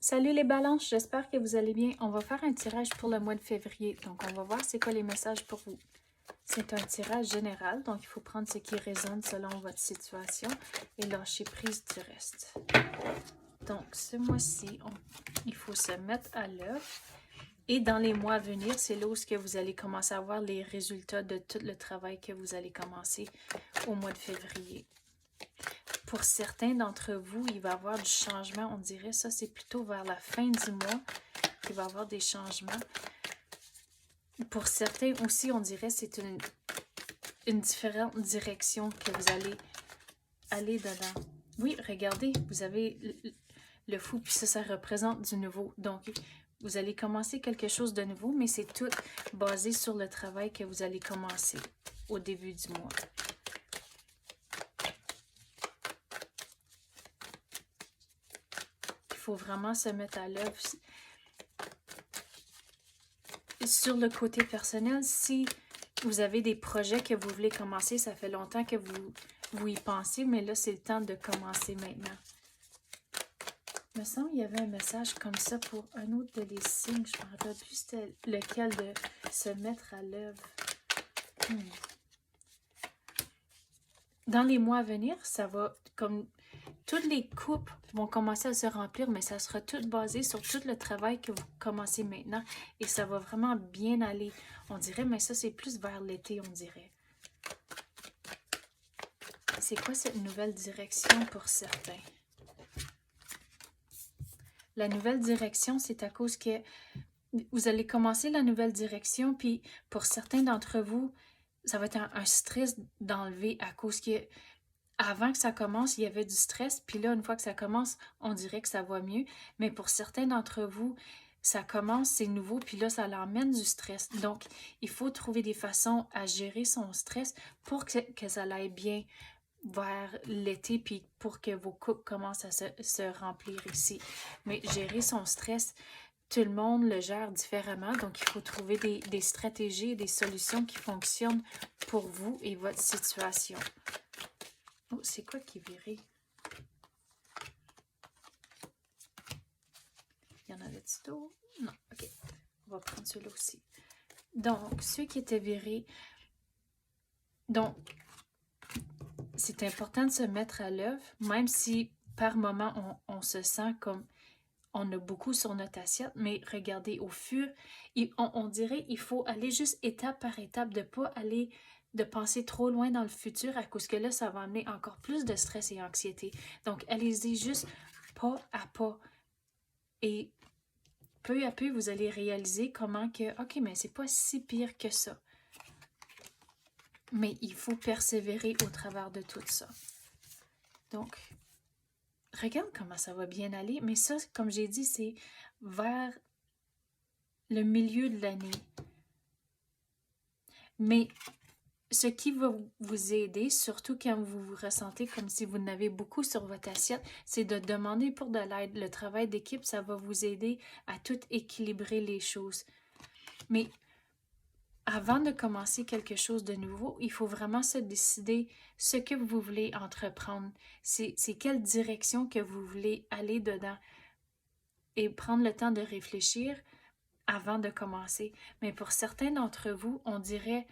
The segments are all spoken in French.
Salut les balances, j'espère que vous allez bien. On va faire un tirage pour le mois de février. Donc, on va voir c'est quoi les messages pour vous. C'est un tirage général, donc il faut prendre ce qui résonne selon votre situation et lâcher prise du reste. Donc, ce mois-ci, il faut se mettre à l'œuvre. Et dans les mois à venir, c'est là où vous allez commencer à voir les résultats de tout le travail que vous allez commencer au mois de février. Pour certains d'entre vous, il va y avoir du changement. On dirait ça, c'est plutôt vers la fin du mois qu'il va y avoir des changements. Pour certains aussi, on dirait que c'est une différente direction que vous allez aller dedans. Oui, regardez, vous avez le fou, puis ça représente du nouveau. Donc, vous allez commencer quelque chose de nouveau, mais c'est tout basé sur le travail que vous allez commencer au début du mois. Il faut vraiment se mettre à l'œuvre. Sur le côté personnel, si vous avez des projets que vous voulez commencer, ça fait longtemps que vous y pensez, mais là, c'est le temps de commencer maintenant. Il me semble qu'il y avait un message comme ça pour un autre des signes. Je ne me rappelle plus c'était lequel de se mettre à l'œuvre. Dans les mois à venir, ça va comme... Toutes les coupes vont commencer à se remplir, mais ça sera tout basé sur tout le travail que vous commencez maintenant. Et ça va vraiment bien aller. On dirait, mais ça, c'est plus vers l'été, on dirait. C'est quoi cette nouvelle direction pour certains? La nouvelle direction, c'est à cause que vous allez commencer la nouvelle direction, puis pour certains d'entre vous, ça va être un stress d'enlever à cause que avant que ça commence, il y avait du stress, puis là, une fois que ça commence, on dirait que ça va mieux. Mais pour certains d'entre vous, ça commence, c'est nouveau, puis là, ça l'emmène du stress. Donc, il faut trouver des façons à gérer son stress pour que ça aille bien vers l'été, puis pour que vos coupes commencent à se remplir ici. Mais gérer son stress, tout le monde le gère différemment, donc il faut trouver des stratégies et des solutions qui fonctionnent pour vous et votre situation. Oh, c'est quoi qui est viré? Il y en avait-tu d'autres? Non, ok. On va prendre celui-là aussi. Donc, ceux qui étaient virés, donc, c'est important de se mettre à l'œuvre, même si par moment, on se sent comme on a beaucoup sur notre assiette, mais regardez, au fur, on dirait qu'il faut aller juste étape par étape, de ne pas aller, de penser trop loin dans le futur, à cause que là, ça va amener encore plus de stress et anxiété. Donc, allez-y juste pas à pas. Et peu à peu, vous allez réaliser comment que, ok, mais c'est pas si pire que ça. Mais il faut persévérer au travers de tout ça. Donc, regarde comment ça va bien aller. Mais ça, comme j'ai dit, c'est vers le milieu de l'année. Mais ce qui va vous aider, surtout quand vous vous ressentez comme si vous en avez beaucoup sur votre assiette, c'est de demander pour de l'aide. Le travail d'équipe, ça va vous aider à tout équilibrer les choses. Mais avant de commencer quelque chose de nouveau, il faut vraiment se décider ce que vous voulez entreprendre. C'est quelle direction que vous voulez aller dedans. Et prendre le temps de réfléchir avant de commencer. Mais pour certains d'entre vous, on dirait,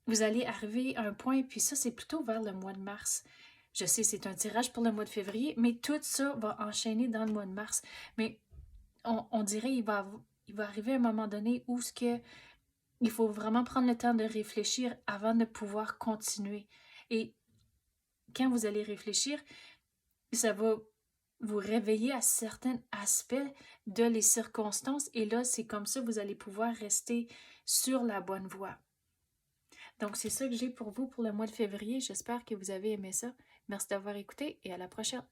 vous allez arriver à un point, puis ça, c'est plutôt vers le mois de mars. Je sais, c'est un tirage pour le mois de février, mais tout ça va enchaîner dans le mois de mars. Mais on dirait il va arriver un moment donné où il faut vraiment prendre le temps de réfléchir avant de pouvoir continuer. Et quand vous allez réfléchir, ça va vous réveiller à certains aspects de les circonstances. Et là, c'est comme ça que vous allez pouvoir rester sur la bonne voie. Donc, c'est ça que j'ai pour vous pour le mois de février. J'espère que vous avez aimé ça. Merci d'avoir écouté et à la prochaine.